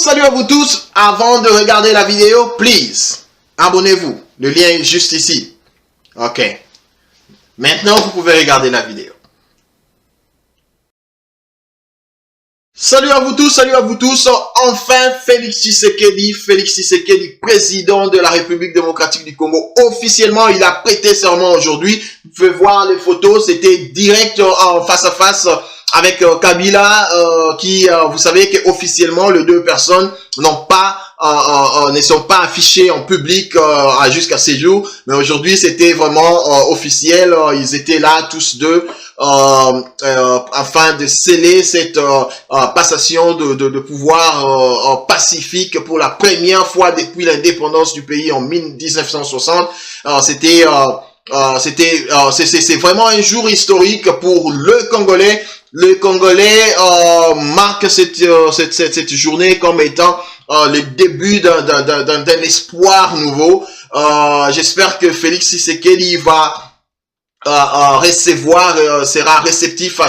Salut à vous tous. Avant de regarder la vidéo, please, abonnez-vous. Le lien est juste ici. Ok. Maintenant, vous pouvez regarder la vidéo. Salut à vous tous. Enfin, Félix Tshisekedi, président de la République démocratique du Congo. Officiellement, il a prêté serment aujourd'hui. Vous pouvez voir les photos. C'était direct en face à face avec Kabila, qui, vous savez qu'officiellement, les deux personnes ne sont pas affichées en public jusqu'à ces jours. Mais aujourd'hui, c'était vraiment officiel. Ils étaient là tous deux afin de sceller cette passation de pouvoir pacifique pour la première fois depuis l'indépendance du pays en 1960. C'est vraiment un jour historique pour le Congolais. Le Congolais marque cette journée comme étant le début d'un espoir nouveau. J'espère que Félix Tshisekedi sera réceptif à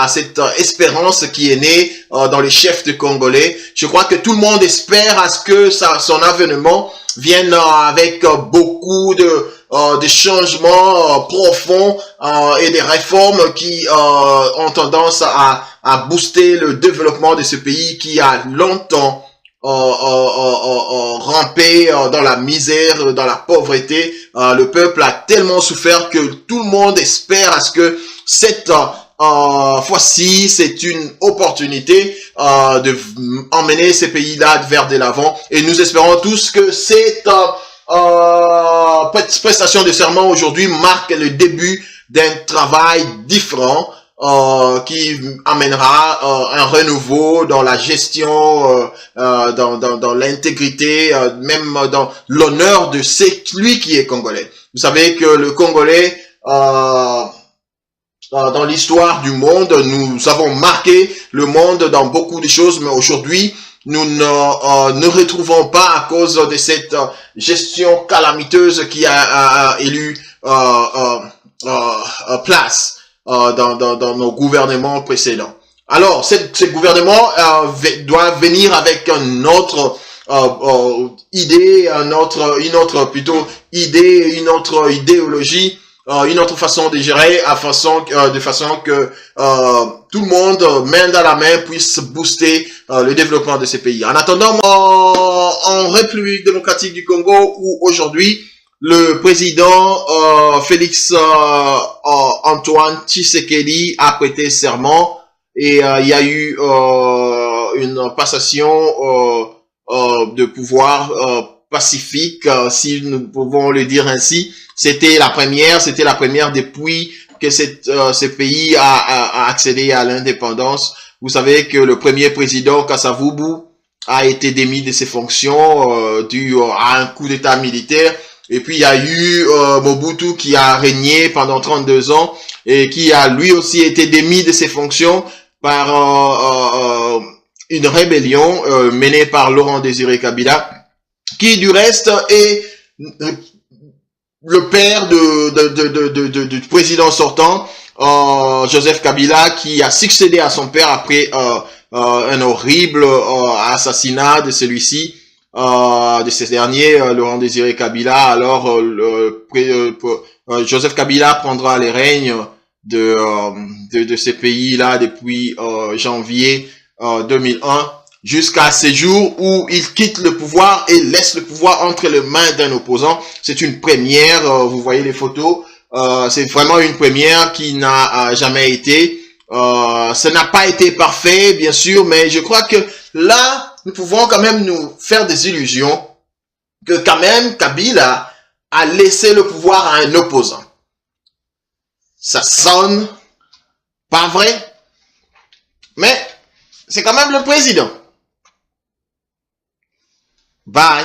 cette espérance qui est née dans les chefs de Congolais. Je crois que tout le monde espère à ce que son avènement vienne avec beaucoup de changements profonds et des réformes qui ont tendance à booster le développement de ce pays qui a longtemps rampé dans la misère, dans la pauvreté. Le peuple a tellement souffert que tout le monde espère à ce que cette fois-ci, c'est une opportunité de emmener ces pays-là vers de l'avant. Et nous espérons tous que cette prestation de serment aujourd'hui marque le début d'un travail différent qui amènera un renouveau dans la gestion, dans l'intégrité, même dans l'honneur de celui qui est congolais. Vous savez que le Congolais, dans l'histoire du monde, nous avons marqué le monde dans beaucoup de choses, mais aujourd'hui, nous ne retrouvons pas à cause de cette gestion calamiteuse qui a élu place dans nos gouvernements précédents. Alors, ce gouvernement doit venir avec une autre idée, une autre idéologie, une autre façon de gérer, de façon que tout le monde, main dans la main, puisse booster le développement de ces pays. En attendant, en République démocratique du Congo, où aujourd'hui, le président Félix Antoine Tshisekedi a prêté serment et il y a eu une passation de pouvoir pacifique, si nous pouvons le dire ainsi. C'était la première depuis que ce pays a accédé à l'indépendance. Vous savez que le premier président Kasavubu a été démis de ses fonctions dû à un coup d'état militaire. Et puis il y a eu Mobutu qui a régné pendant 32 ans et qui a lui aussi été démis de ses fonctions par une rébellion menée par Laurent Désiré Kabila, qui du reste est le père du président sortant, Joseph Kabila, qui a succédé à son père après un horrible assassinat de celui-ci, de ces derniers, Laurent Désiré Kabila. Alors, Joseph Kabila prendra les règnes de ces pays-là depuis janvier 2001. Jusqu'à ces jours où il quitte le pouvoir et laisse le pouvoir entre les mains d'un opposant. C'est une première, vous voyez les photos, c'est vraiment une première qui n'a jamais été. Ça n'a pas été parfait, bien sûr, mais je crois que là, nous pouvons quand même nous faire des illusions que quand même Kabila a laissé le pouvoir à un opposant. Ça sonne pas vrai, mais c'est quand même le président. Bye.